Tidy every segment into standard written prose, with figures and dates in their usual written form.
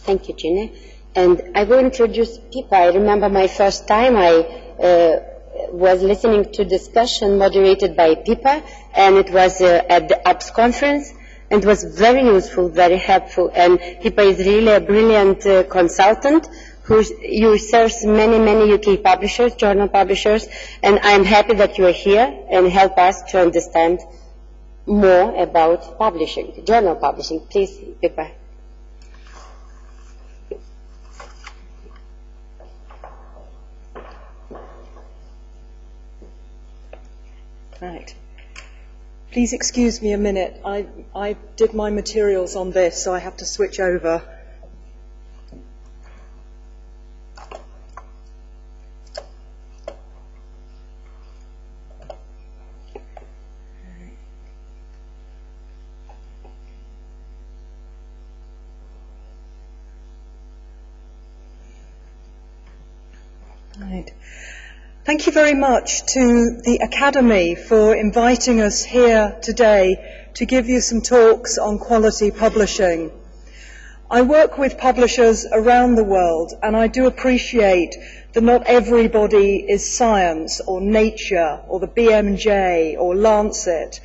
Thank you, Gina. And I will introduce Pippa. I remember my first time I was listening to discussion moderated by Pippa, and it was at the UPS conference, and it was very useful, very helpful. And Pippa is really a brilliant consultant who serves many, many UK publishers, journal publishers, and I'm happy that you are here and help us to understand more about publishing, journal publishing. Please, Pippa. Right. Please excuse me a minute. I did my materials on this, so I have to switch over. Right. Thank you very much to the Academy for inviting us here today to give you some talks on quality publishing. I work with publishers around the world, and I do appreciate that not everybody is Science or Nature or the BMJ or Lancet,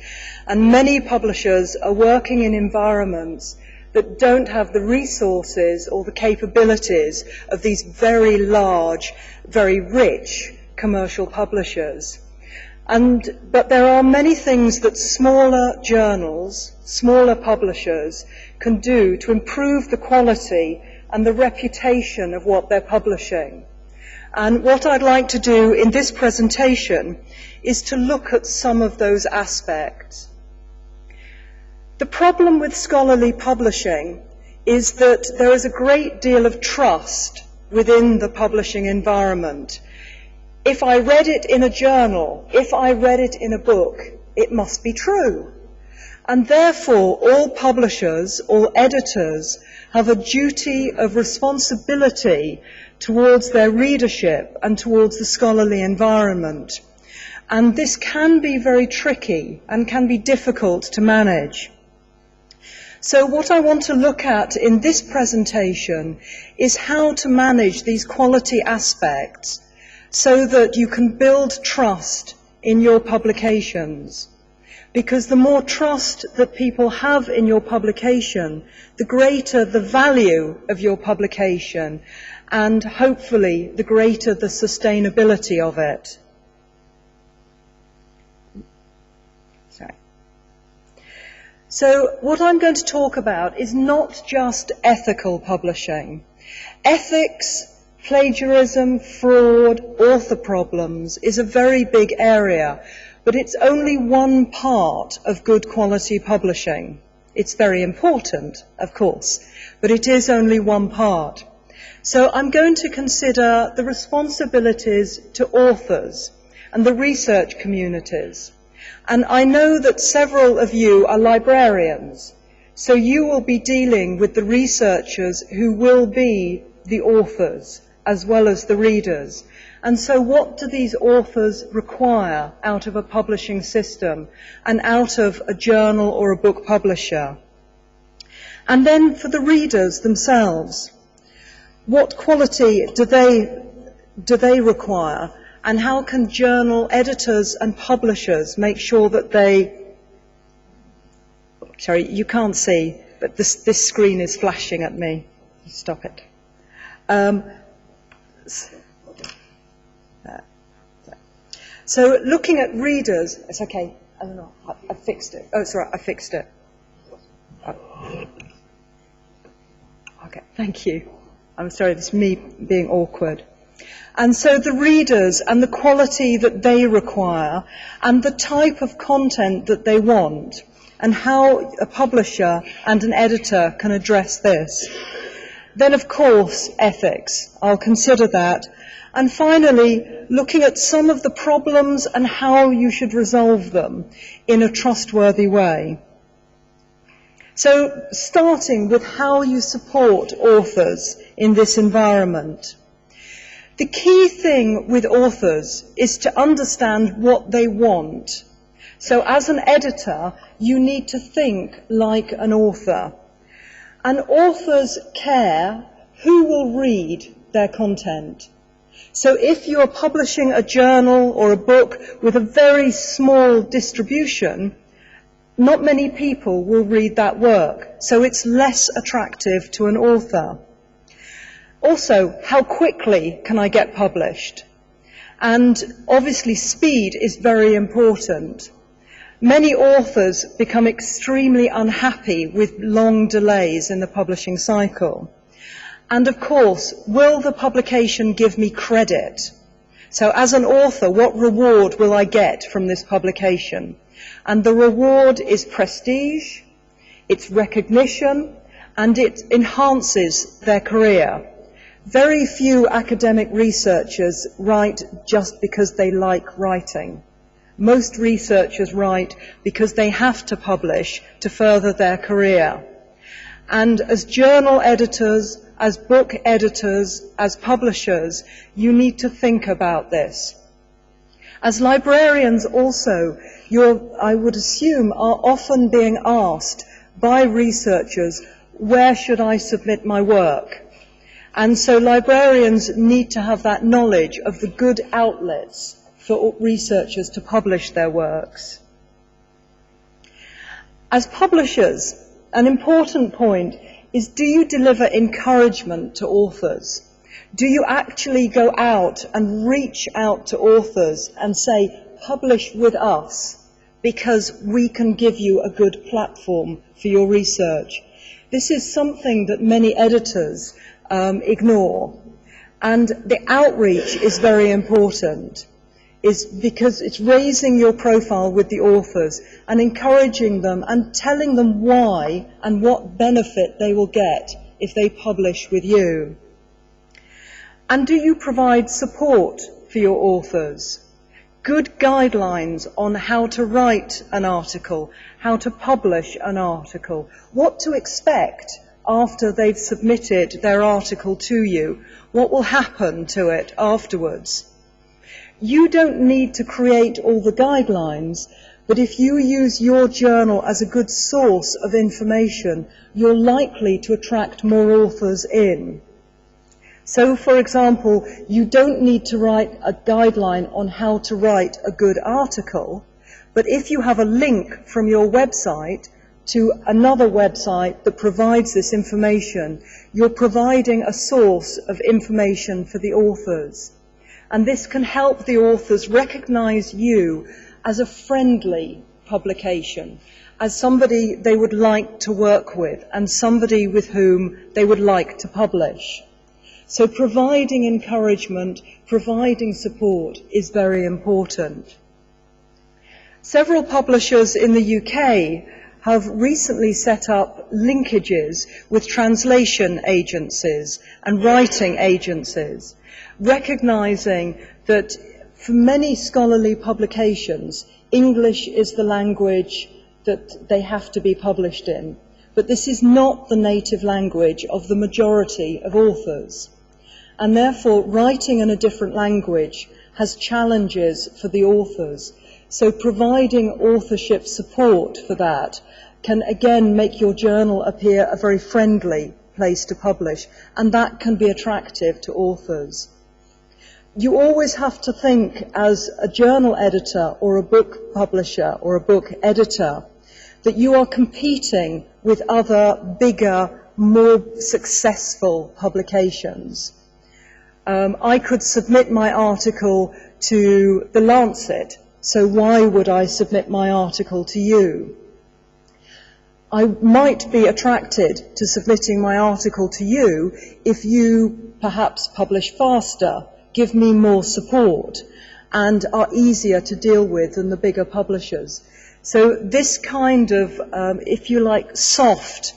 and many publishers are working in environments that don't have the resources or the capabilities of these very large, very rich commercial publishers. But there are many things that smaller journals, smaller publishers can do to improve the quality and the reputation of what they're publishing. And what I'd like to do in this presentation is to look at some of those aspects. The problem with scholarly publishing is that there is a great deal of trust within the publishing environment. If I read it in a journal, if I read it in a book, it must be true. And therefore, all publishers, all editors, have a duty of responsibility towards their readership and towards the scholarly environment. And this can be very tricky and can be difficult to manage. So what I want to look at in this presentation is how to manage these quality aspects so that you can build trust in your publications. Because the more trust that people have in your publication, the greater the value of your publication, and hopefully the greater the sustainability of it. So what I'm going to talk about is not just ethical publishing. Ethics, plagiarism, fraud, author problems is a very big area, but it's only one part of good quality publishing. It's very important, of course, but it is only one part. So I'm going to consider the responsibilities to authors and the research communities. And I know that several of you are librarians, so you will be dealing with the researchers who will be the authors as well as the readers. And so what do these authors require out of a publishing system and out of a journal or a book publisher? And then for the readers themselves, what quality do they require? And how can journal editors and publishers make sure that sorry, you can't see, but this screen is flashing at me. Stop it. So looking at readers, it's okay. I don't know, I fixed it. Oh, it's all right, I fixed it. Okay, thank you. I'm sorry, this is me being awkward. And so the readers and the quality that they require and the type of content that they want and how a publisher and an editor can address this. Then, of course, ethics. I'll consider that. And finally, looking at some of the problems and how you should resolve them in a trustworthy way. So, starting with how you support authors in this environment. The key thing with authors is to understand what they want. So as an editor, you need to think like an author. And authors care who will read their content? So if you're publishing a journal or a book with a very small distribution, not many people will read that work, so it's less attractive to an author. Also, how quickly can I get published? And obviously speed is very important. Many authors become extremely unhappy with long delays in the publishing cycle. And of course, will the publication give me credit? So as an author, what reward will I get from this publication? And the reward is prestige, it's recognition, and it enhances their career. Very few academic researchers write just because they like writing. Most researchers write because they have to publish to further their career. And as journal editors, as book editors, as publishers, you need to think about this. As librarians also, I would assume, are often being asked by researchers, where should I submit my work? And so librarians need to have that knowledge of the good outlets for researchers to publish their works. As publishers, an important point is, do you deliver encouragement to authors? Do you actually go out and reach out to authors and say, publish with us, because we can give you a good platform for your research? This is something that many editors ignore. And the outreach is very important, is because it's raising your profile with the authors and encouraging them and telling them why and what benefit they will get if they publish with you. And do you provide support for your authors? Good guidelines on how to write an article, how to publish an article, what to expect after they've submitted their article to you, what will happen to it afterwards. You don't need to create all the guidelines, but if you use your journal as a good source of information, you're likely to attract more authors in. So, for example, you don't need to write a guideline on how to write a good article, but if you have a link from your website to another website that provides this information, you're providing a source of information for the authors. And this can help the authors recognize you as a friendly publication, as somebody they would like to work with, and somebody with whom they would like to publish. So providing encouragement, providing support is very important. Several publishers in the UK have recently set up linkages with translation agencies and writing agencies, recognizing that for many scholarly publications, English is the language that they have to be published in. But this is not the native language of the majority of authors. And therefore, writing in a different language has challenges for the authors. So providing authorship support for that can again make your journal appear a very friendly place to publish, and that can be attractive to authors. You always have to think, as a journal editor or a book publisher or a book editor, that you are competing with other bigger, more successful publications. I could submit my article to The Lancet, so why would I submit my article to you? I might be attracted to submitting my article to you if you perhaps publish faster, give me more support, and are easier to deal with than the bigger publishers. So this kind of, if you like, soft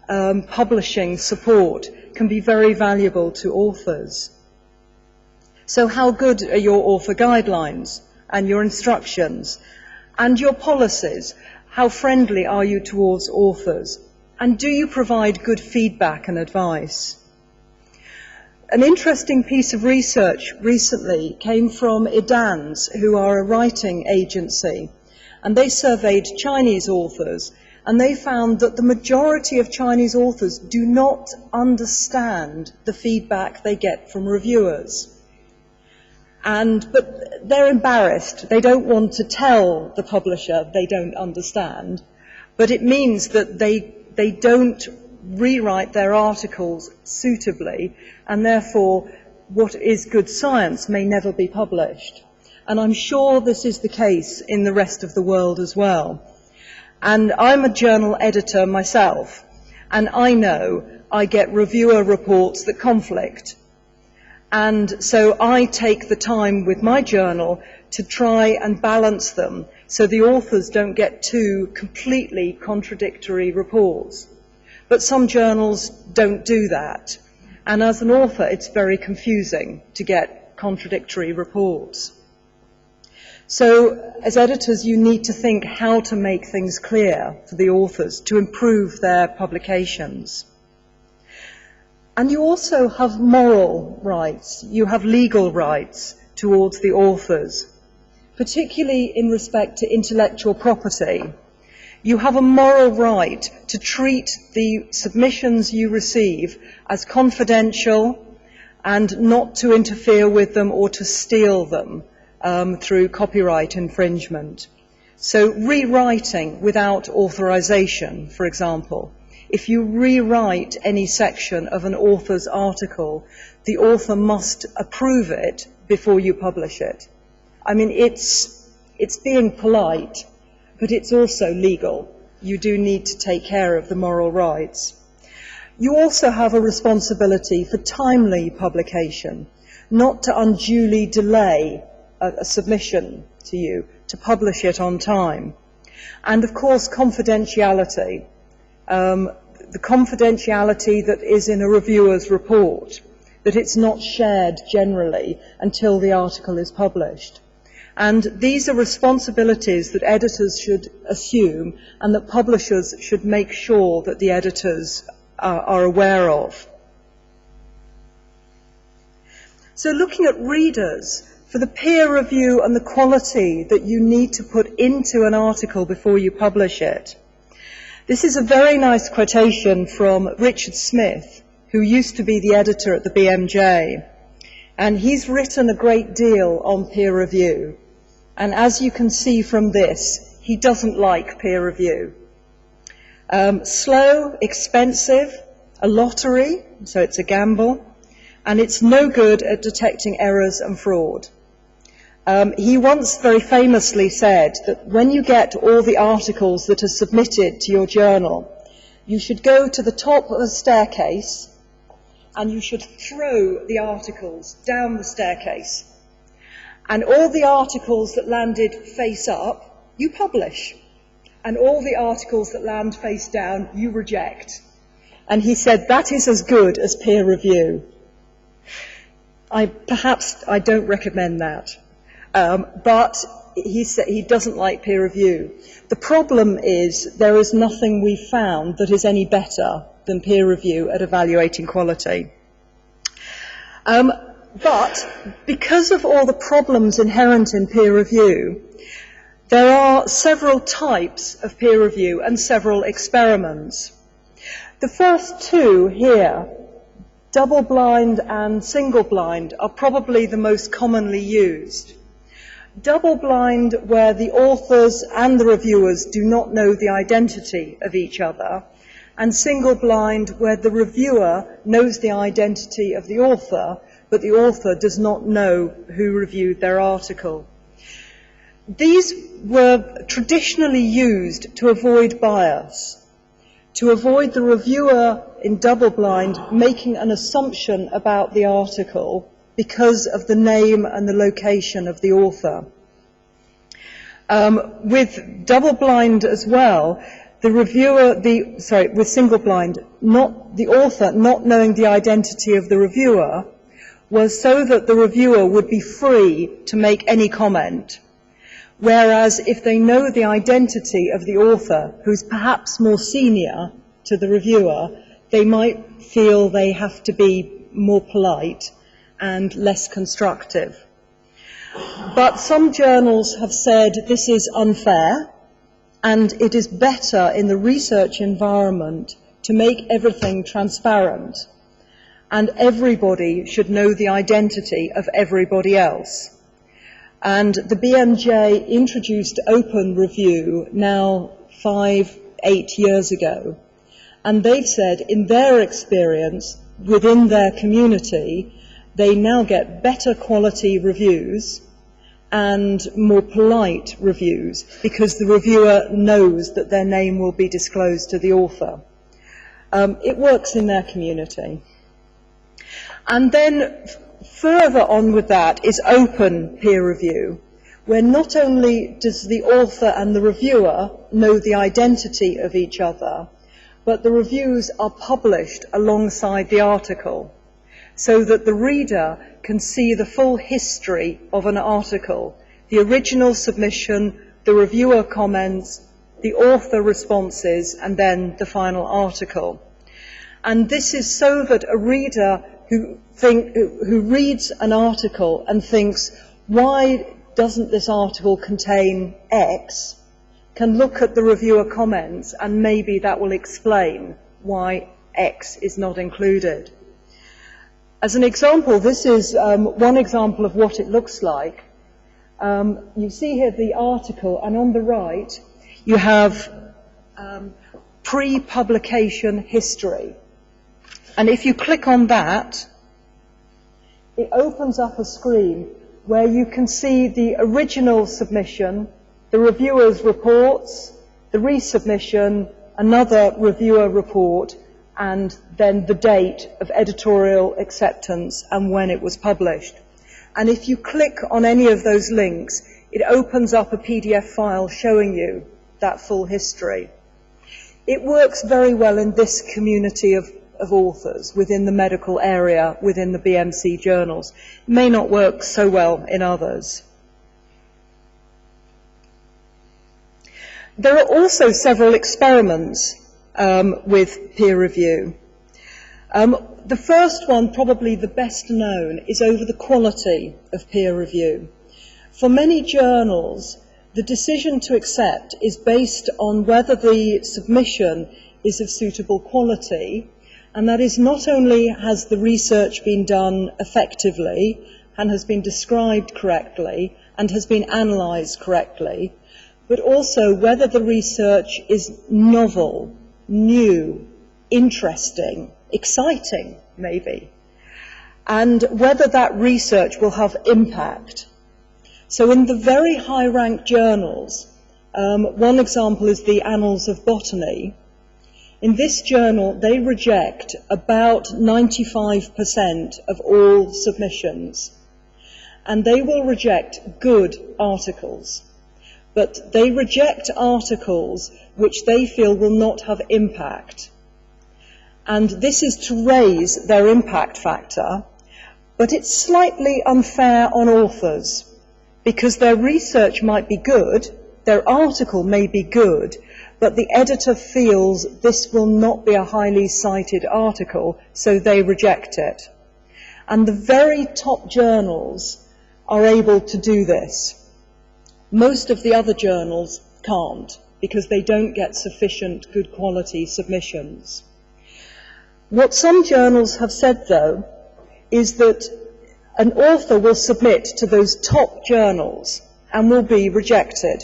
publishing support can be very valuable to authors. So how good are your author guidelines and your instructions and your policies? How friendly are you towards authors? And do you provide good feedback and advice? An interesting piece of research recently came from Idans, who are a writing agency, and they surveyed Chinese authors, and they found that the majority of Chinese authors do not understand the feedback they get from reviewers. But they're embarrassed. They don't want to tell the publisher they don't understand, but it means that they don't rewrite their articles suitably, and therefore what is good science may never be published. And I'm sure this is the case in the rest of the world as well. And I'm a journal editor myself, and I know I get reviewer reports that conflict. And so I take the time with my journal to try and balance them so the authors don't get two completely contradictory reports. But some journals don't do that. And as an author, it's very confusing to get contradictory reports. So as editors, you need to think how to make things clear for the authors to improve their publications. And you also have moral rights, you have legal rights towards the authors, particularly in respect to intellectual property. You have a moral right to treat the submissions you receive as confidential and not to interfere with them or to steal them through copyright infringement. So rewriting without authorization, for example. If you rewrite any section of an author's article, the author must approve it before you publish it. I mean, it's being polite, but it's also legal. You do need to take care of the moral rights. You also have a responsibility for timely publication, not to unduly delay a submission to you, to publish it on time. And of course, confidentiality. The confidentiality that is in a reviewer's report, that it's not shared generally until the article is published. And these are responsibilities that editors should assume and that publishers should make sure that the editors are aware of. So looking at readers, for the peer review and the quality that you need to put into an article before you publish it, this is a very nice quotation from Richard Smith, who used to be the editor at the BMJ. And he's written a great deal on peer review. And as you can see from this, he doesn't like peer review. Slow, expensive, a lottery, so it's a gamble, and it's no good at detecting errors and fraud. He once very famously said that when you get all the articles that are submitted to your journal, you should go to the top of a staircase and you should throw the articles down the staircase. And all the articles that landed face up, you publish. And all the articles that land face down, you reject. And he said that is as good as peer review. Perhaps I don't recommend that. But he said he doesn't like peer review. The problem is there is nothing we've found that is any better than peer review at evaluating quality. But because of all the problems inherent in peer review, there are several types of peer review and several experiments. The first two here, double-blind and single-blind, are probably the most commonly used. Double-blind, where the authors and the reviewers do not know the identity of each other, and single-blind, where the reviewer knows the identity of the author, but the author does not know who reviewed their article. These were traditionally used to avoid bias, to avoid the reviewer in double-blind making an assumption about the article because of the name and the location of the author. With double-blind as well, with single-blind, the author not knowing the identity of the reviewer was so that the reviewer would be free to make any comment. Whereas if they know the identity of the author, who's perhaps more senior to the reviewer, they might feel they have to be more polite and less constructive. But some journals have said this is unfair, and it is better in the research environment to make everything transparent, and everybody should know the identity of everybody else. And the BMJ introduced open review now 5-8 years ago, and they've said in their experience within their community, they now get better quality reviews and more polite reviews because the reviewer knows that their name will be disclosed to the author. It works in their community. And then further on with that is open peer review, where not only does the author and the reviewer know the identity of each other, but the reviews are published alongside the article, so that the reader can see the full history of an article, the original submission, the reviewer comments, the author responses, and then the final article. And this is so that a reader who reads an article and thinks, why doesn't this article contain X, can look at the reviewer comments and maybe that will explain why X is not included. As an example, this is one example of what it looks like. You see here the article, and on the right you have pre-publication history. And if you click on that, it opens up a screen where you can see the original submission, the reviewer's reports, the resubmission, another reviewer report, and then the date of editorial acceptance and when it was published. And if you click on any of those links, it opens up a PDF file showing you that full history. It works very well in this community of authors within the medical area, within the BMC journals. It may not work so well in others. There are also several experiments with peer review. The first one, probably the best known, is over the quality of peer review. For many journals, the decision to accept is based on whether the submission is of suitable quality, and that is not only has the research been done effectively and has been described correctly and has been analysed correctly, but also whether the research is novel, new, interesting, exciting, maybe, and whether that research will have impact. So in the very high-ranked journals, one example is the Annals of Botany. In this journal, they reject about 95% of all submissions, and they will reject good articles, but they reject articles which they feel will not have impact. And this is to raise their impact factor, but it's slightly unfair on authors, because their research might be good, their article may be good, but the editor feels this will not be a highly cited article, so they reject it. And the very top journals are able to do this. Most of the other journals can't, because they don't get sufficient good quality submissions. What some journals have said, though, is that an author will submit to those top journals and will be rejected.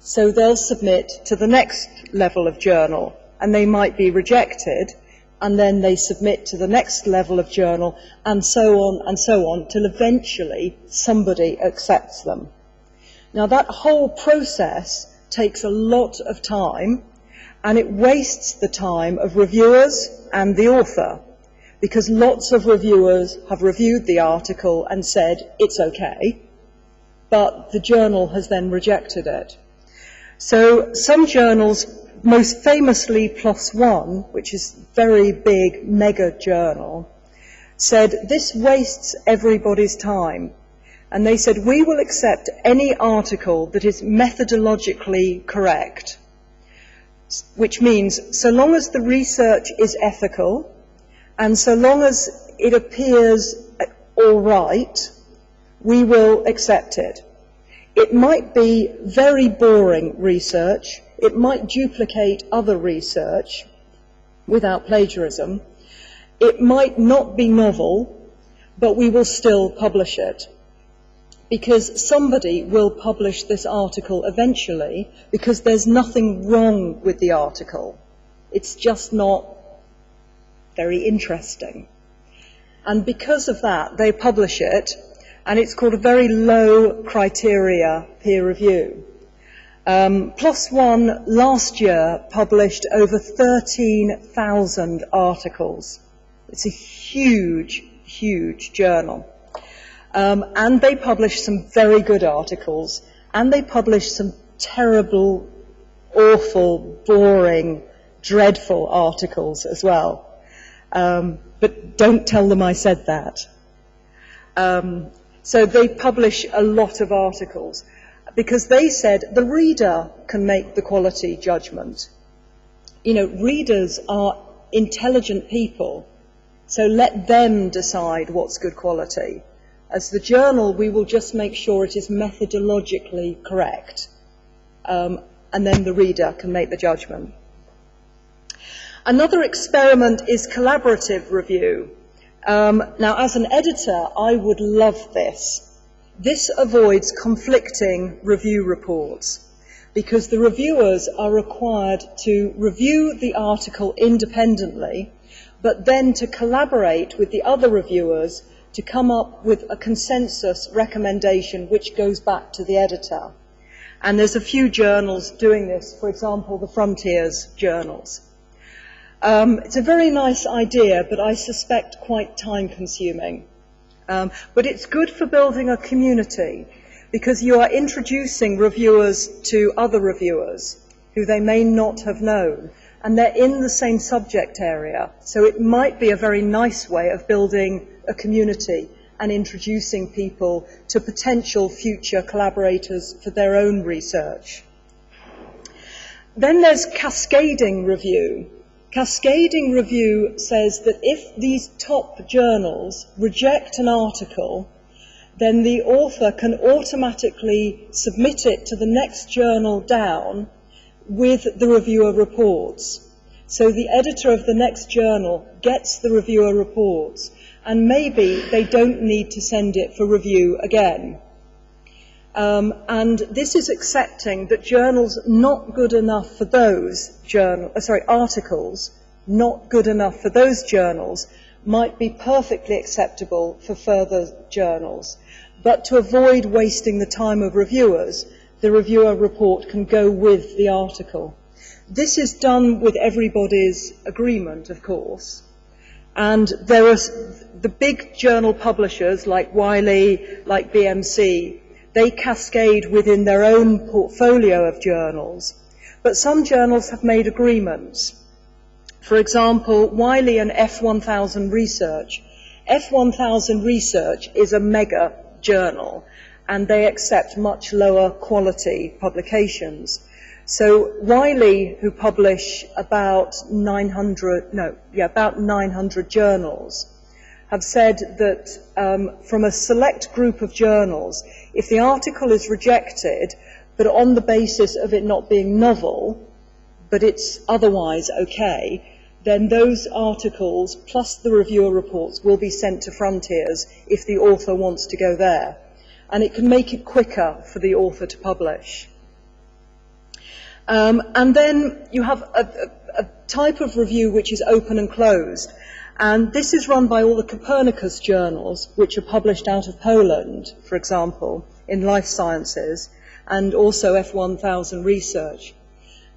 So they'll submit to the next level of journal, and they might be rejected, and then they submit to the next level of journal, and so on, till eventually somebody accepts them. Now that whole process takes a lot of time, and it wastes the time of reviewers and the author, because lots of reviewers have reviewed the article and said it's okay, but the journal has then rejected it. So some journals, most famously PLOS ONE, which is a very big mega journal, said this wastes everybody's time. And they said, we will accept any article that is methodologically correct, which means so long as the research is ethical and so long as it appears all right, we will accept it. It might be very boring research, It might duplicate other research without plagiarism. It might not be novel, but we will still publish it, because somebody will publish this article eventually, because there's nothing wrong with the article. It's just not very interesting. And because of that, they publish it, and it's called a very low criteria peer review. PLOS ONE last year published over 13,000 articles. It's a huge, huge journal. And they published some very good articles, and they published some terrible, awful, boring, dreadful articles as well. But don't tell them I said that. So they publish a lot of articles, because they said the reader can make the quality judgment. You know, readers are intelligent people, so let them decide what's good quality. As the journal, we will just make sure it is methodologically correct, and then the reader can make the judgment. Another experiment is collaborative review. Now, as an editor, I would love this. This avoids conflicting review reports, because the reviewers are required to review the article independently, but then to collaborate with the other reviewers to come up with a consensus recommendation which goes back to the editor. And there's a few journals doing this, for example, the Frontiers journals. It's a very nice idea, but I suspect quite time-consuming. But it's good for building a community, because you are introducing reviewers to other reviewers who they may not have known, and they're in the same subject area. So it might be a very nice way of building a community and introducing people to potential future collaborators for their own research. Then there's cascading review. Cascading review says that if these top journals reject an article, then the author can automatically submit it to the next journal down with the reviewer reports. So the editor of the next journal gets the reviewer reports, and maybe they don't need to send it for review again. And this is accepting that journals not good enough for those articles not good enough for those journals might be perfectly acceptable for further journals. But to avoid wasting the time of reviewers, the reviewer report can go with the article. This is done with everybody's agreement, of course. And there are the big journal publishers like Wiley, like BMC, they cascade within their own portfolio of journals. But some journals have made agreements. For example, Wiley and F1000 Research. F1000 Research is a mega journal, and they accept much lower quality publications. So Wiley, who publish about 900 journals, have said that from a select group of journals, if the article is rejected, but on the basis of it not being novel, but it's otherwise okay, then those articles plus the reviewer reports will be sent to Frontiers if the author wants to go there. And it can make it quicker for the author to publish. And then you have a type of review which is open and closed. And this is run by all the Copernicus journals, which are published out of Poland, for example, in life sciences, and also F1000 Research.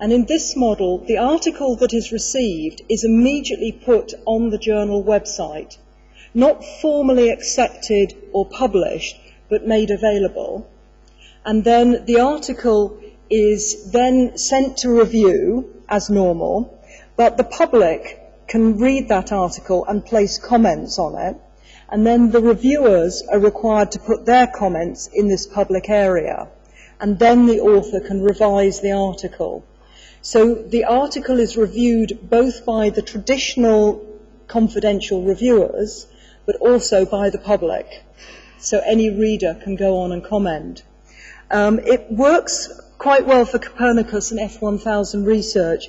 And in this model, the article that is received is immediately put on the journal website, not formally accepted or published, but made available. And then the article is then sent to review as normal, but the public can read that article and place comments on it, and then the reviewers are required to put their comments in this public area, and then the author can revise the article. So the article is reviewed both by the traditional confidential reviewers, but also by the public. So any reader can go on and comment. It works quite well for Copernicus and F1000 research,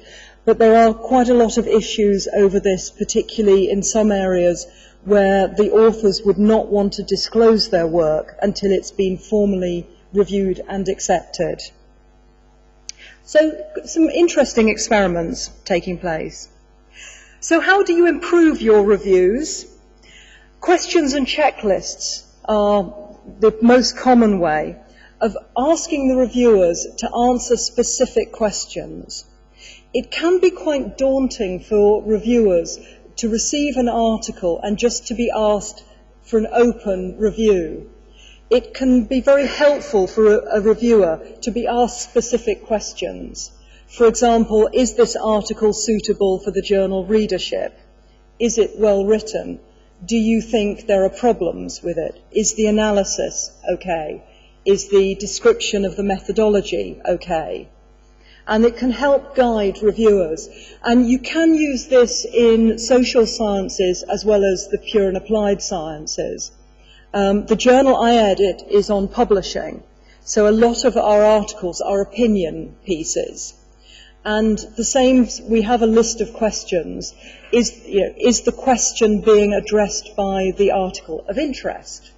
but there are quite a lot of issues over this, particularly in some areas where the authors would not want to disclose their work until it's been formally reviewed and accepted. So, some interesting experiments taking place. So how do you improve your reviews? Questions and checklists are the most common way of asking the reviewers to answer specific questions. It can be quite daunting for reviewers to receive an article and just to be asked for an open review. It can be very helpful for a reviewer to be asked specific questions. For example, is this article suitable for the journal readership? Is it well written? Do you think there are problems with it? Is the analysis okay? Is the description of the methodology okay? And it can help guide reviewers. And you can use this in social sciences as well as the pure and applied sciences. The journal I edit is on publishing, so a lot of our articles are opinion pieces. And the same, we have a list of questions. Is the question being addressed by the article of interest?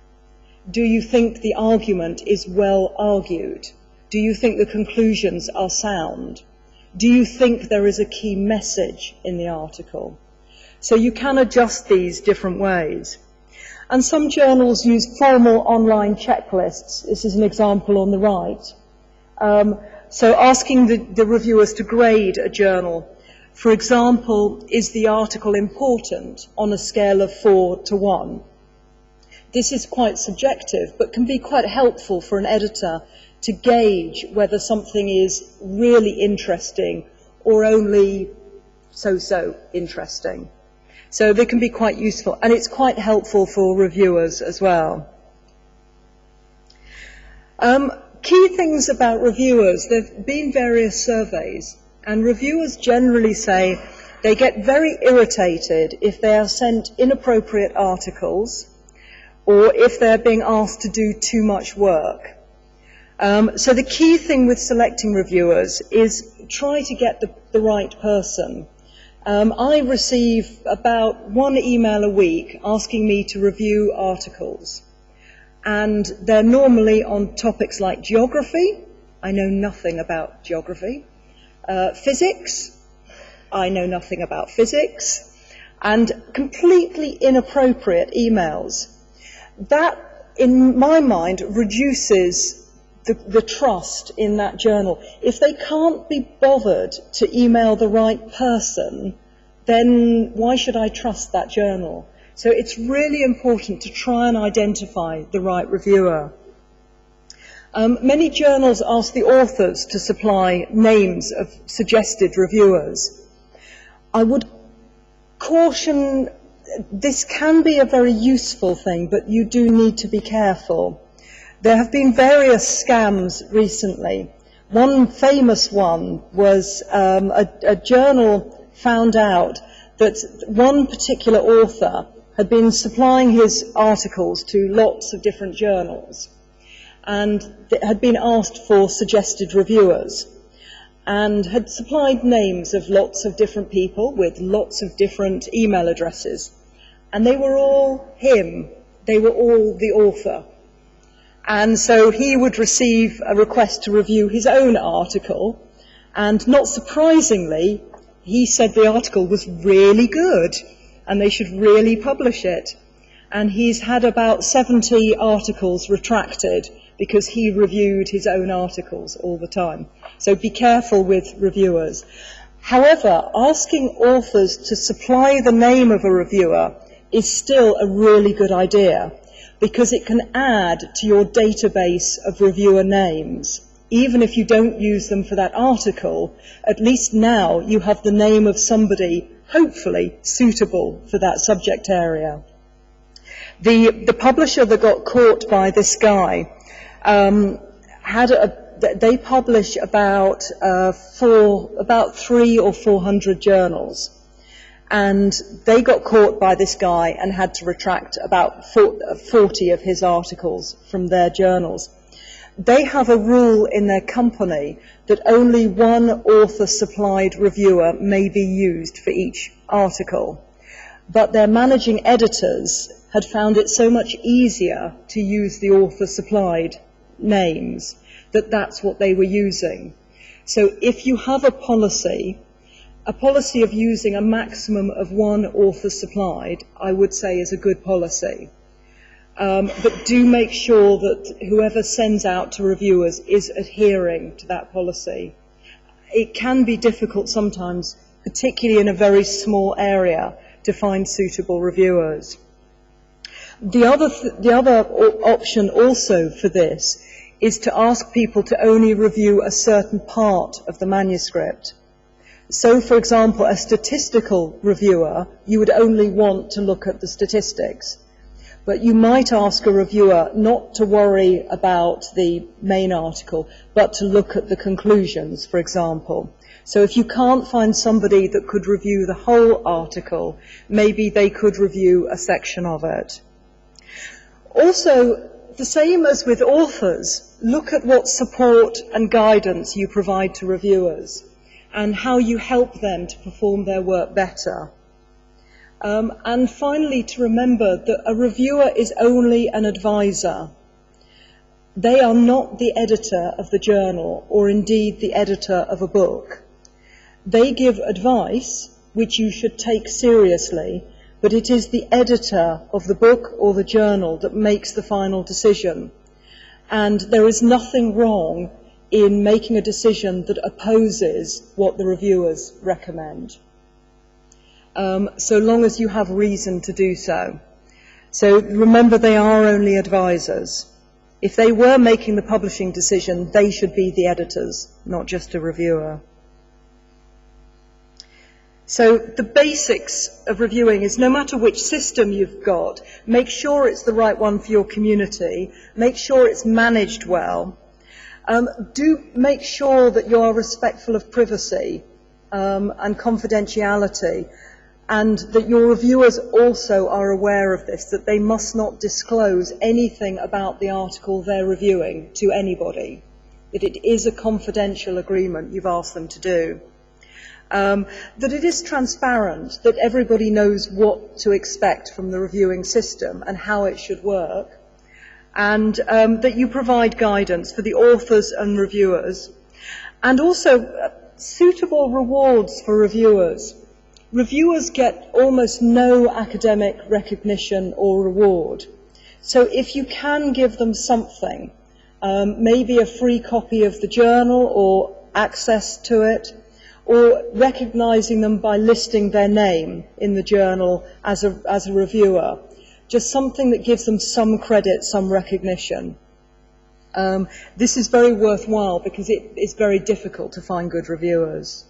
Do you think the argument is well argued? Do you think the conclusions are sound? Do you think there is a key message in the article? So you can adjust these different ways. And some journals use formal online checklists. This is an example on the right. So asking the reviewers to grade a journal. For example, is the article important on a scale of 4 to 1? This is quite subjective, but can be quite helpful for an editor to gauge whether something is really interesting or only so-so interesting. So they can be quite useful, and it's quite helpful for reviewers as well. Key things about reviewers, there have been various surveys, and reviewers generally say they get very irritated if they are sent inappropriate articles or if they're being asked to do too much work. So the key thing with selecting reviewers is try to get the right person. I receive about 1 email a week asking me to review articles. And they're normally on topics like geography. I know nothing about geography. Physics. I know nothing about physics. And completely inappropriate emails. That, in my mind, reduces the trust in that journal. If they can't be bothered to email the right person, then why should I trust that journal? So it's really important to try and identify the right reviewer. Many journals ask the authors to supply names of suggested reviewers. I would caution, this can be a very useful thing, but you do need to be careful. There have been various scams recently. One famous one was a journal found out that one particular author had been supplying his articles to lots of different journals and had been asked for suggested reviewers and had supplied names of lots of different people with lots of different email addresses. And they were all him. They were all the author. And so he would receive a request to review his own article, and not surprisingly, he said the article was really good and they should really publish it. And he's had about 70 articles retracted because he reviewed his own articles all the time. So be careful with reviewers. However, asking authors to supply the name of a reviewer is still a really good idea, because it can add to your database of reviewer names. Even if you don't use them for that article, at least now you have the name of somebody, hopefully, suitable for that subject area. The publisher that got caught by this guy they publish about 300 or 400 journals. And they got caught by this guy and had to retract about 40 of his articles from their journals. They have a rule in their company that only one author-supplied reviewer may be used for each article. But their managing editors had found it so much easier to use the author-supplied names that that's what they were using. So if you have a policy of using a maximum of one author-supplied, I would say is a good policy. But do make sure that whoever sends out to reviewers is adhering to that policy. It can be difficult sometimes, particularly in a very small area, to find suitable reviewers. The other option also for this is to ask people to only review a certain part of the manuscript. So, for example, a statistical reviewer, you would only want to look at the statistics. But you might ask a reviewer not to worry about the main article, but to look at the conclusions, for example. So if you can't find somebody that could review the whole article, maybe they could review a section of it. Also, the same as with authors, look at what support and guidance you provide to reviewers and how you help them to perform their work better. And finally, to remember that a reviewer is only an advisor. They are not the editor of the journal or indeed the editor of a book. They give advice, which you should take seriously, but it is the editor of the book or the journal that makes the final decision. And there is nothing wrong in making a decision that opposes what the reviewers recommend, so long as you have reason to do so. So remember, they are only advisors. If they were making the publishing decision, they should be the editors, not just a reviewer. So the basics of reviewing is, no matter which system you've got, make sure it's the right one for your community, make sure it's managed well, do make sure that you are respectful of privacy and confidentiality, and that your reviewers also are aware of this, that they must not disclose anything about the article they're reviewing to anybody, that it is a confidential agreement you've asked them to do. That it is transparent, that everybody knows what to expect from the reviewing system and how it should work, and that you provide guidance for the authors and reviewers, and also suitable rewards for reviewers. Reviewers get almost no academic recognition or reward, so if you can give them something, maybe a free copy of the journal or access to it, or recognizing them by listing their name in the journal as a reviewer, just something that gives them some credit, some recognition. This is very worthwhile because it is very difficult to find good reviewers.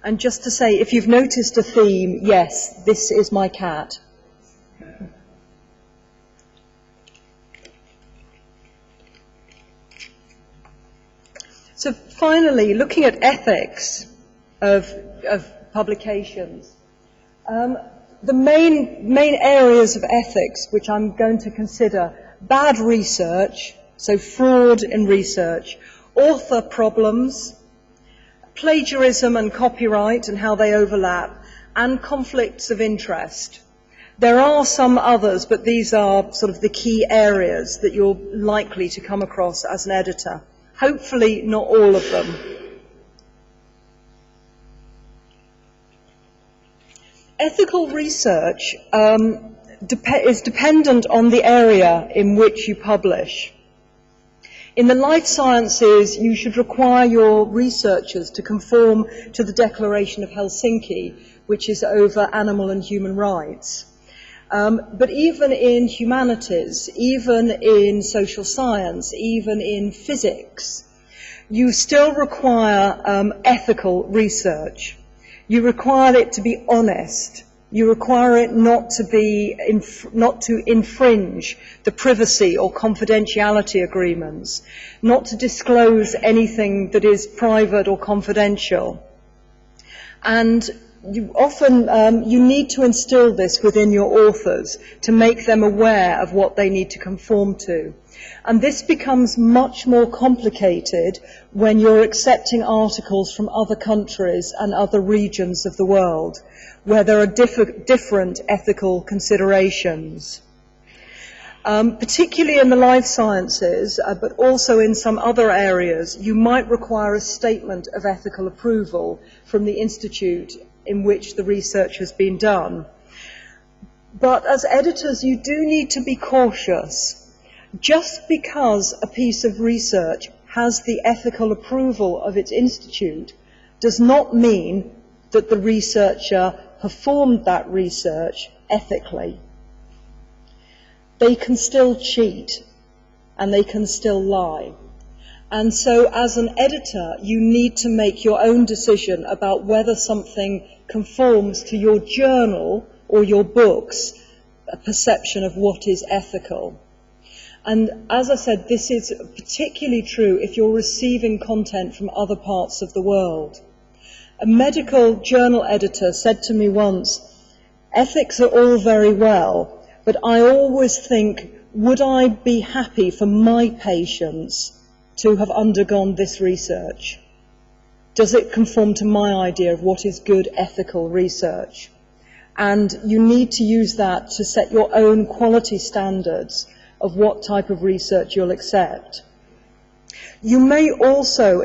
And just to say, if you've noticed a theme, yes, this is my cat. So finally, looking at ethics of publications, the main areas of ethics which I'm going to consider: bad research, so fraud in research, author problems, plagiarism and copyright and how they overlap, and conflicts of interest. There are some others, but these are sort of the key areas that you're likely to come across as an editor. Hopefully not all of them. Ethical research is dependent on the area in which you publish. In the life sciences, you should require your researchers to conform to the Declaration of Helsinki, which is over animal and human rights. But even in humanities, even in social science, even in physics, you still require ethical research. You require it to be honest. You require it not to infringe the privacy or confidentiality agreements, not to disclose anything that is private or confidential. And you need to instill this within your authors to make them aware of what they need to conform to. And this becomes much more complicated when you're accepting articles from other countries and other regions of the world, where there are different ethical considerations. Particularly in the life sciences, but also in some other areas, you might require a statement of ethical approval from the institute in which the research has been done. But as editors, you do need to be cautious. Just because a piece of research has the ethical approval of its institute does not mean that the researcher performed that research ethically. They can still cheat and they can still lie. And so as an editor, you need to make your own decision about whether something conforms to your journal or your book's perception of what is ethical. And as I said, this is particularly true if you're receiving content from other parts of the world. A medical journal editor said to me once, "Ethics are all very well, but I always think, would I be happy for my patients to have undergone this research? Does it conform to my idea of what is good ethical research?" And you need to use that to set your own quality standards of what type of research you'll accept. You may also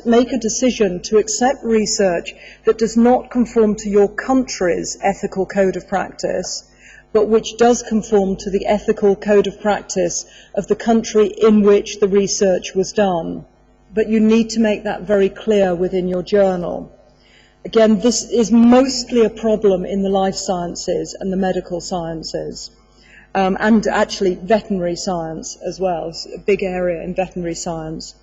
make a decision to accept research that does not conform to your country's ethical code of practice, but which does conform to the ethical code of practice of the country in which the research was done. But you need to make that very clear within your journal. Again, this is mostly a problem in the life sciences and the medical sciences. And actually veterinary science as well. It's a big area in veterinary science,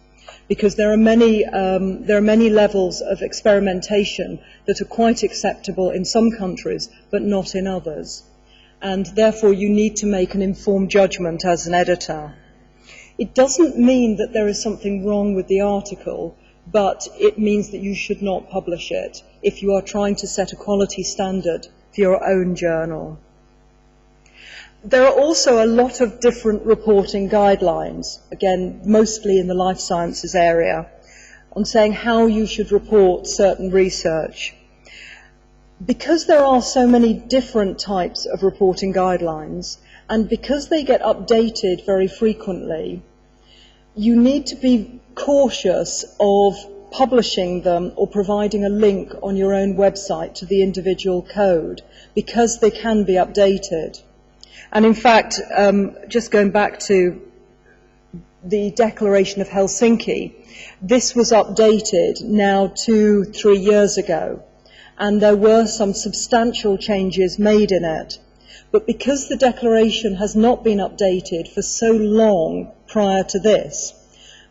because there are many levels of experimentation that are quite acceptable in some countries, but not in others. And therefore you need to make an informed judgment as an editor. It doesn't mean that there is something wrong with the article, but it means that you should not publish it if you are trying to set a quality standard for your own journal. There are also a lot of different reporting guidelines, again, mostly in the life sciences area, on saying how you should report certain research. Because there are so many different types of reporting guidelines, and because they get updated very frequently, you need to be cautious of publishing them or providing a link on your own website to the individual code, because they can be updated. And in fact, just going back to the Declaration of Helsinki, this was updated now 2-3 years ago, and there were some substantial changes made in it. But because the declaration has not been updated for so long prior to this,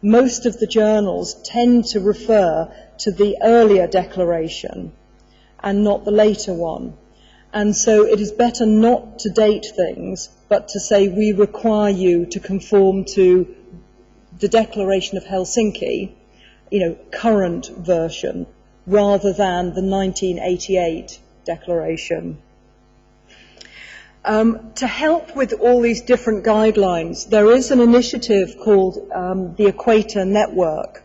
most of the journals tend to refer to the earlier declaration and not the later one. And so it is better not to date things, but to say we require you to conform to the Declaration of Helsinki, current version, rather than the 1988 declaration. To help with all these different guidelines, there is an initiative called the Equator Network,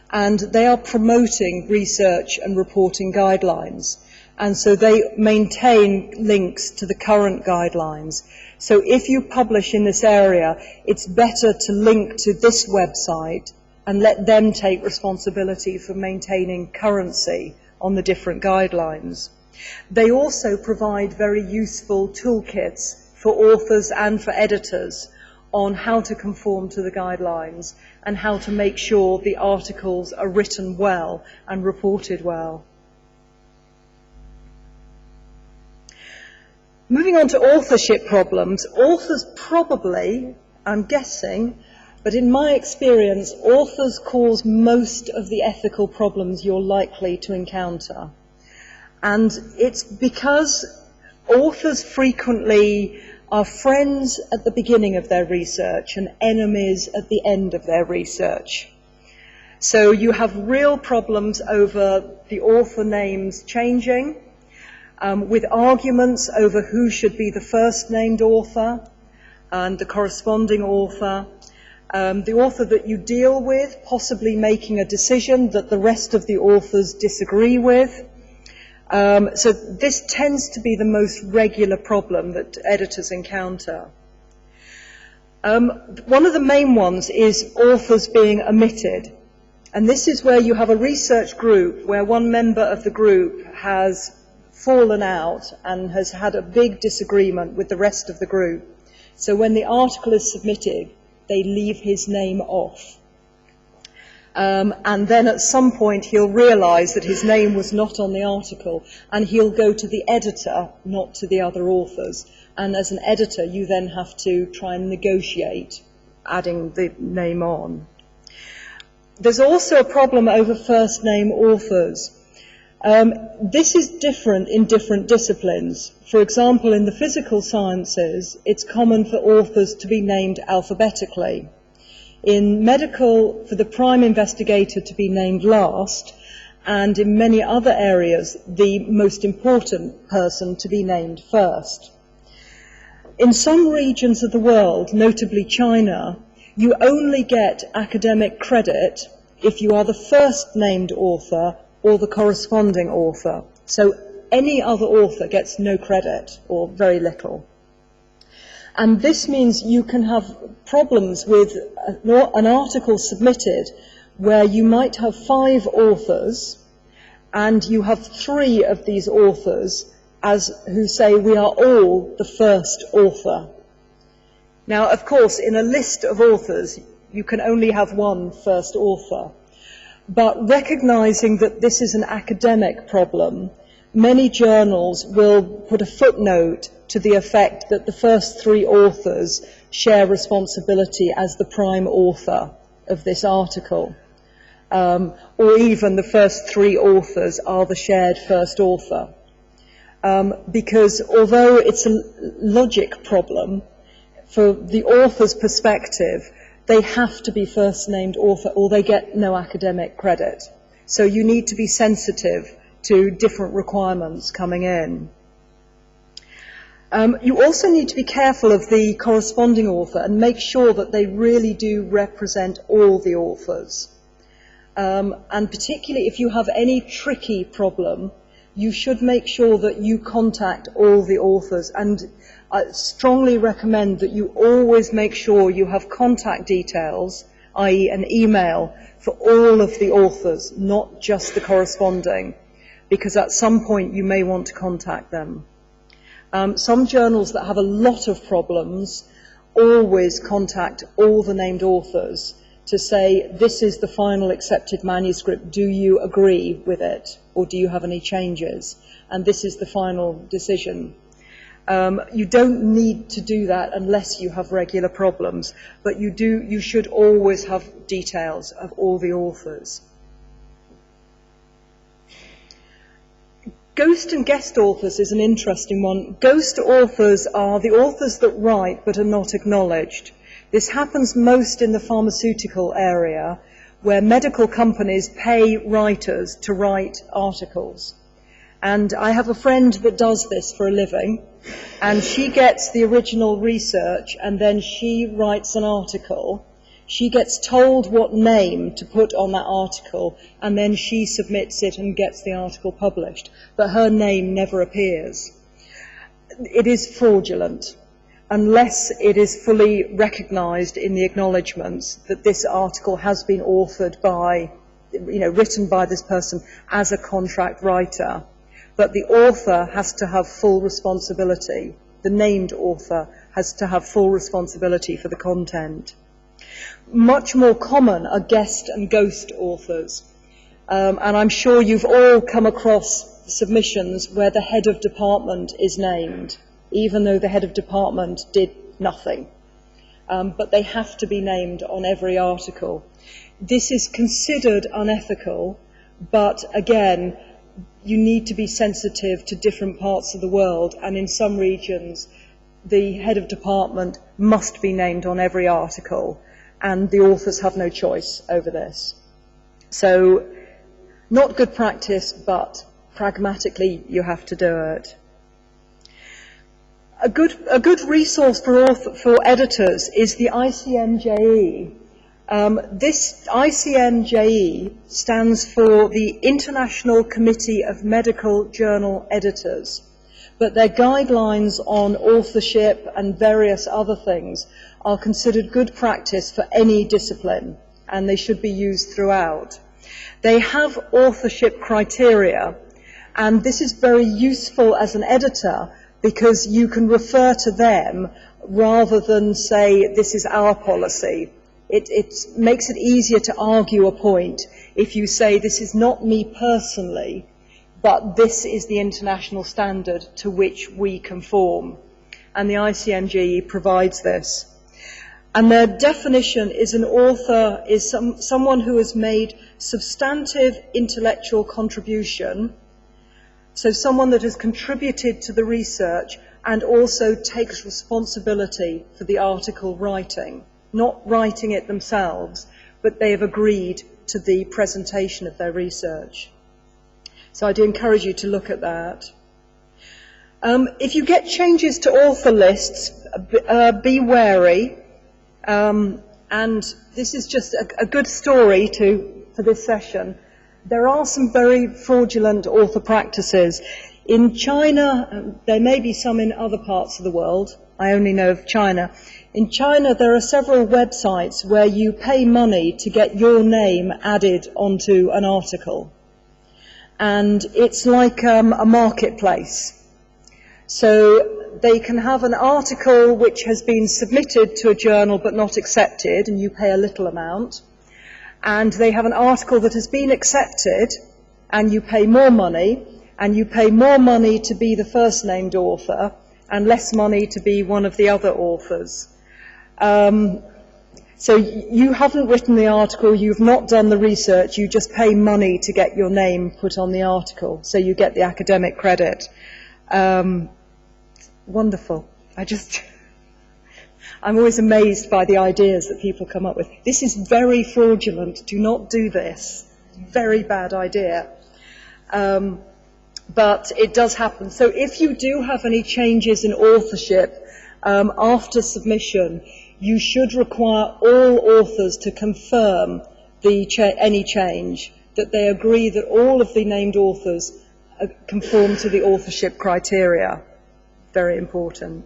and they are promoting research and reporting guidelines. And so they maintain links to the current guidelines. So if you publish in this area, it's better to link to this website and let them take responsibility for maintaining currency on the different guidelines. They also provide very useful toolkits for authors and for editors on how to conform to the guidelines and how to make sure the articles are written well and reported well. Moving on to authorship problems, authors probably, I'm guessing, but in my experience, authors cause most of the ethical problems you're likely to encounter. And it's because authors frequently are friends at the beginning of their research and enemies at the end of their research. So you have real problems over the author names changing, with arguments over who should be the first named author and the corresponding author. The author that you deal with possibly making a decision that the rest of the authors disagree with. So this tends to be the most regular problem that editors encounter. One of the main ones is authors being omitted. And this is where you have a research group where one member of the group has fallen out and has had a big disagreement with the rest of the group. So when the article is submitted, they leave his name off. And then at some point he'll realise that his name was not on the article, and he'll go to the editor, not to the other authors. And as an editor, you then have to try and negotiate adding the name on. There's also a problem over first name authors. This is different in different disciplines. For example, in the physical sciences, it's common for authors to be named alphabetically. In medical, for the prime investigator to be named last, and in many other areas, the most important person to be named first. In some regions of the world, notably China, you only get academic credit if you are the first named author or the corresponding author. So any other author gets no credit or very little. And this means you can have problems with an article submitted where you might have 5 authors and you have 3 of these authors who say we are all the first author. Now, of course, in a list of authors, you can only have one first author. But recognizing that this is an academic problem, many journals will put a footnote to the effect that the first 3 authors share responsibility as the prime author of this article. Or even the first 3 authors are the shared first author. Because although it's a logic problem, for the author's perspective, they have to be first named author or they get no academic credit. So you need to be sensitive to different requirements coming in. You also need to be careful of the corresponding author and make sure that they really do represent all the authors. And particularly if you have any tricky problem, you should make sure that you contact all the authors, and I strongly recommend that you always make sure you have contact details, i.e. an email, for all of the authors, not just the corresponding, because at some point you may want to contact them. Some journals that have a lot of problems always contact all the named authors to say, this is the final accepted manuscript, do you agree with it, or do you have any changes? And this is the final decision. You don't need to do that unless you have regular problems, but you should always have details of all the authors. Ghost and guest authors is an interesting one. Ghost authors are the authors that write but are not acknowledged. This happens most in the pharmaceutical area, where medical companies pay writers to write articles. And I have a friend that does this for a living, and she gets the original research and then she writes an article. She gets told what name to put on that article, and then she submits it and gets the article published. But her name never appears. It is fraudulent, unless it is fully recognised in the acknowledgements that this article has been authored by, written by this person as a contract writer. But the author has to have full responsibility. The named author has to have full responsibility for the content. Much more common are guest and ghost authors. And I'm sure you've all come across submissions where the head of department is named, even though the head of department did nothing. But they have to be named on every article. This is considered unethical, but again, you need to be sensitive to different parts of the world, and in some regions, the head of department must be named on every article, and the authors have no choice over this. So, not good practice, but pragmatically you have to do it. A good resource for editors is the ICNJE. This ICNJE stands for the International Committee of Medical Journal Editors, but their guidelines on authorship and various other things are considered good practice for any discipline, and they should be used throughout. They have authorship criteria, and this is very useful as an editor because you can refer to them rather than say, this is our policy. It makes it easier to argue a point if you say, this is not me personally, but this is the international standard to which we conform. And the ICNJE provides this. And their definition is an author is someone who has made substantive intellectual contribution, so someone that has contributed to the research and also takes responsibility for the article writing, not writing it themselves, but they have agreed to the presentation of their research. So I do encourage you to look at that. If you get changes to author lists, be wary. And this is just a good story for this session. There are some very fraudulent author practices. In China, there may be some in other parts of the world. I only know of China. In China, there are several websites where you pay money to get your name added onto an article. And it's like a marketplace. So they can have an article which has been submitted to a journal but not accepted, and you pay a little amount. And they have an article that has been accepted, and you pay more money, and you pay more money to be the first named author, and less money to be one of the other authors. So you haven't written the article, you've not done the research, you just pay money to get your name put on the article, so you get the academic credit. Wonderful. I'm always amazed by the ideas that people come up with. This is very fraudulent. Do not do this. Very bad idea. But it does happen. So if you do have any changes in authorship after submission, you should require all authors to confirm any change, that they agree that all of the named authors conform to the authorship criteria. Very important.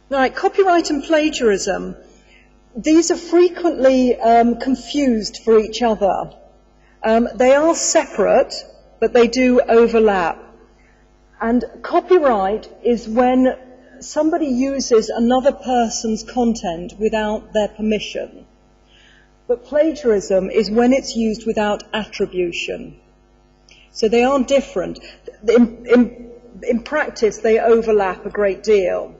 Right, copyright and plagiarism. These are frequently confused for each other. They are separate, but they do overlap. And copyright is when somebody uses another person's content without their permission. But plagiarism is when it's used without attribution. So they are different. In practice, they overlap a great deal.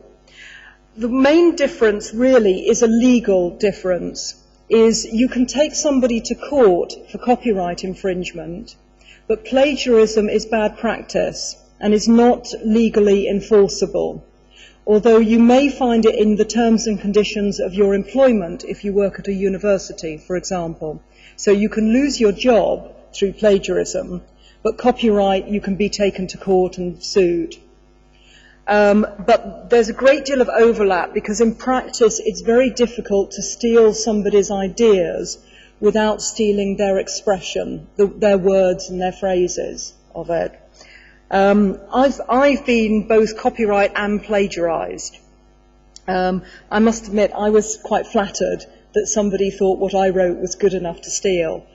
The main difference really is a legal difference, is you can take somebody to court for copyright infringement, but plagiarism is bad practice and is not legally enforceable, although you may find it in the terms and conditions of your employment if you work at a university, for example. So you can lose your job through plagiarism, but copyright, you can be taken to court and sued. But there's a great deal of overlap because in practice it's very difficult to steal somebody's ideas without stealing their expression, their words and their phrases of it. I've been both copyright and plagiarized. I must admit I was quite flattered that somebody thought what I wrote was good enough to steal.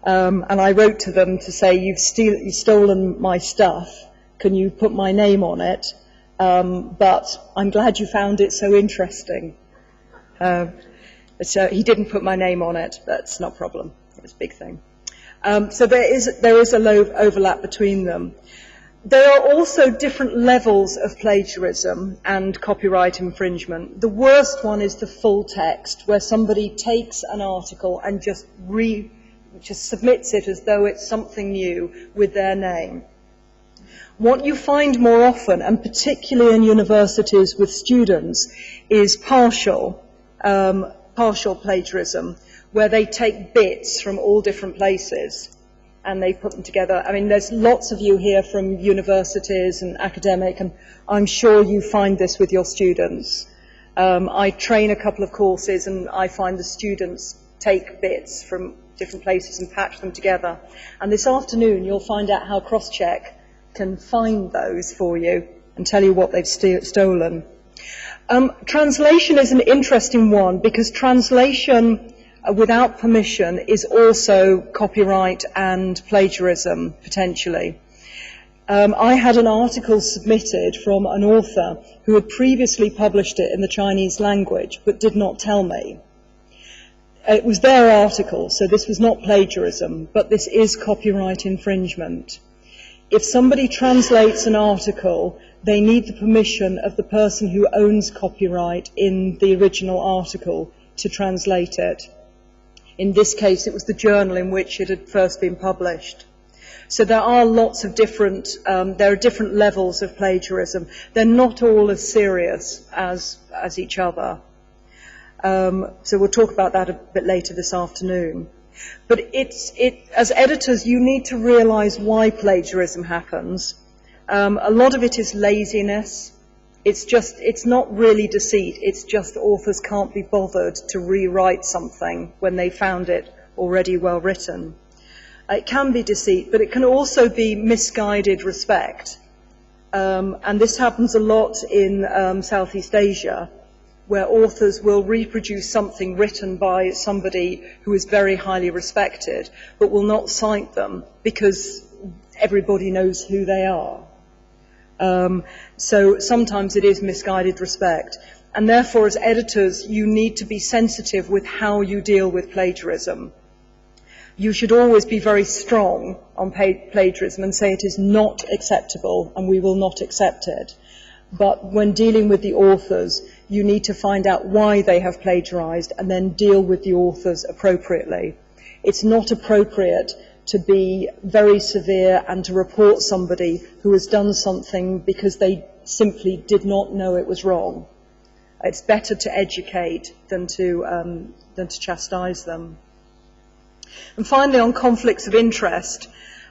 And I wrote to them to say, you've stolen my stuff, can you put my name on it? But I'm glad you found it so interesting. So he didn't put my name on it, that's not a problem, it's a big thing. So there is a low overlap between them. There are also different levels of plagiarism and copyright infringement. The worst one is the full text, where somebody takes an article and just submits it as though it's something new with their name. What you find more often, and particularly in universities with students, is partial plagiarism, where they take bits from all different places and they put them together. I mean, there's lots of you here from universities and academic, and I'm sure you find this with your students. I train a couple of courses, and I find the students take bits from different places and patch them together. And this afternoon, you'll find out how CrossCheck can find those for you and tell you what they've stolen. Translation is an interesting one, because translation without permission is also copyright and plagiarism, potentially. I had an article submitted from an author who had previously published it in the Chinese language, but did not tell me. It was their article, so this was not plagiarism, but this is copyright infringement. If somebody translates an article, they need the permission of the person who owns copyright in the original article to translate it. In this case, it was the journal in which it had first been published. So there are lots of different, there are different levels of plagiarism. They're not all as serious as each other. So we'll talk about that a bit later this afternoon. But as editors, you need to realize why plagiarism happens. A lot of it is laziness. It's not really deceit. It's just authors can't be bothered to rewrite something when they found it already well written. It can be deceit, but it can also be misguided respect. And this happens a lot in Southeast Asia, where authors will reproduce something written by somebody who is very highly respected, but will not cite them because everybody knows who they are. So sometimes it is misguided respect. And therefore, as editors, you need to be sensitive with how you deal with plagiarism. You should always be very strong on plagiarism and say it is not acceptable and we will not accept it. But when dealing with the authors, you need to find out why they have plagiarized and then deal with the authors appropriately. It's not appropriate to be very severe and to report somebody who has done something because they simply did not know it was wrong. It's better to educate than to chastise them. And finally, on conflicts of interest,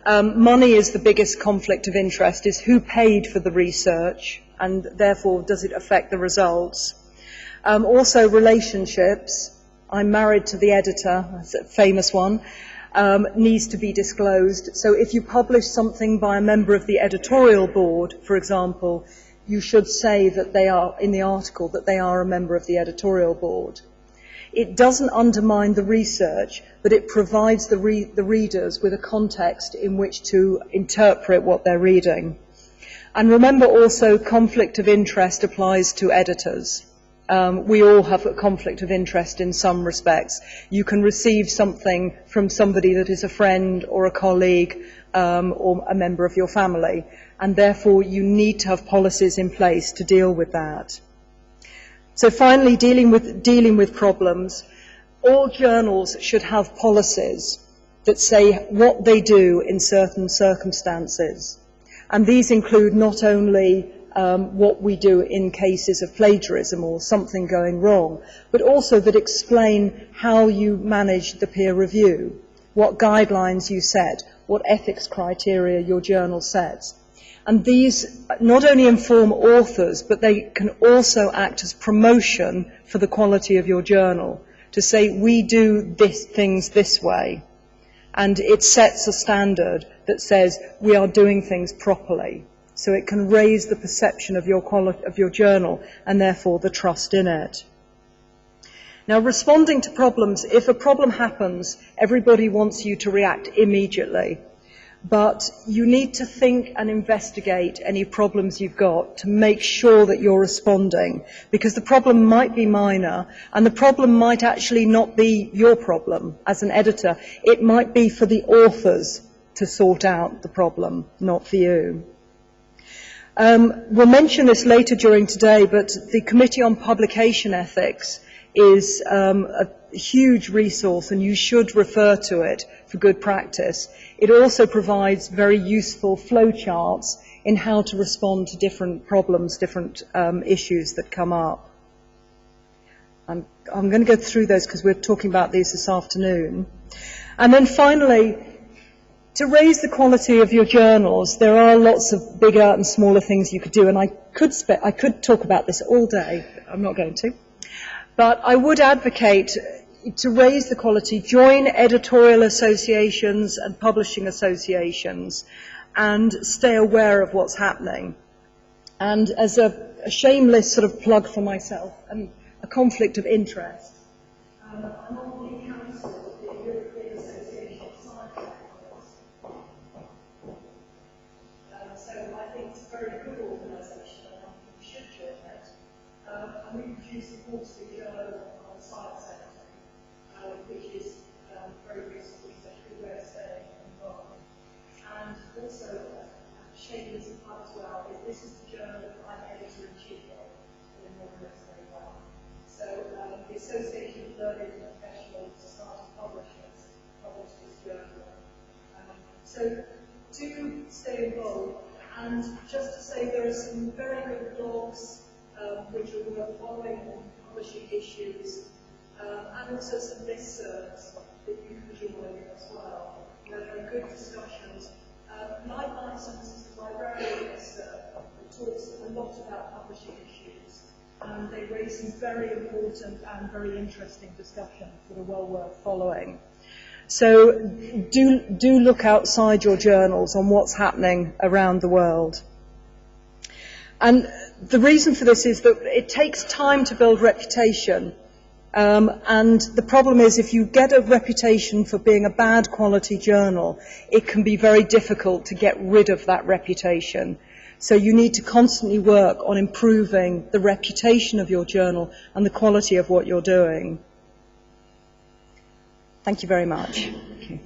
money is the biggest conflict of interest, is who paid for the research, and therefore does it affect the results. Also relationships. I'm married to the editor, that's a famous one, needs to be disclosed. So if you publish something by a member of the editorial board, for example, you should say that they are, in the article, that they are a member of the editorial board. It doesn't undermine the research, but it provides the readers with a context in which to interpret what they're reading. And remember also, conflict of interest applies to editors. We all have a conflict of interest in some respects. You can receive something from somebody that is a friend or a colleague or a member of your family, and therefore you need to have policies in place to deal with that. So finally, dealing with problems, all journals should have policies that say what they do in certain circumstances. And these include not only what we do in cases of plagiarism or something going wrong, but also that explain how you manage the peer review, what guidelines you set, what ethics criteria your journal sets. And these not only inform authors, but they can also act as promotion for the quality of your journal, to say we do things this way. And it sets a standard that says we are doing things properly. So it can raise the perception of your journal and therefore the trust in it. Now, responding to problems, if a problem happens, everybody wants you to react immediately. But you need to think and investigate any problems you've got to make sure that you're responding, because the problem might be minor and the problem might actually not be your problem as an editor. It might be for the authors to sort out the problem, not for you. We'll mention this later during today, but the Committee on Publication Ethics is a huge resource, and you should refer to it for good practice. It also provides very useful flowcharts in how to respond to different problems, different issues that come up. I'm going to go through those because we're talking about these this afternoon. And then finally, to raise the quality of your journals, there are lots of bigger and smaller things you could do, and I could talk about this all day, but I'm not going to. But I would advocate to raise the quality, join editorial associations and publishing associations, and stay aware of what's happening. And as a shameless sort of plug for myself and a conflict of interest, I'm on the council of the European Association of Science Editors. So I think it's a very good organisation and I think we should join it. And we produce a quarterly journal on science editing, which is very useful, such a good way of staying involved. And also, shameless plug as well, is this is the journal that I'm editor-in-chief of in Vilnius very well. So the Association of Learned and Professional Society Publishers published this journal. So do stay involved. And just to say, there are some very good blogs which are worth following on publishing issues, and also some listservs that you can join as well. There are good discussions. My license is the librarian listserv that talks a lot about publishing issues, and they raise some very important and very interesting discussions that are well worth following. So do look outside your journals on what's happening around the world. And the reason for this is that it takes time to build reputation. And the problem is, if you get a reputation for being a bad quality journal, it can be very difficult to get rid of that reputation. So you need to constantly work on improving the reputation of your journal and the quality of what you're doing. Thank you very much. Thank you.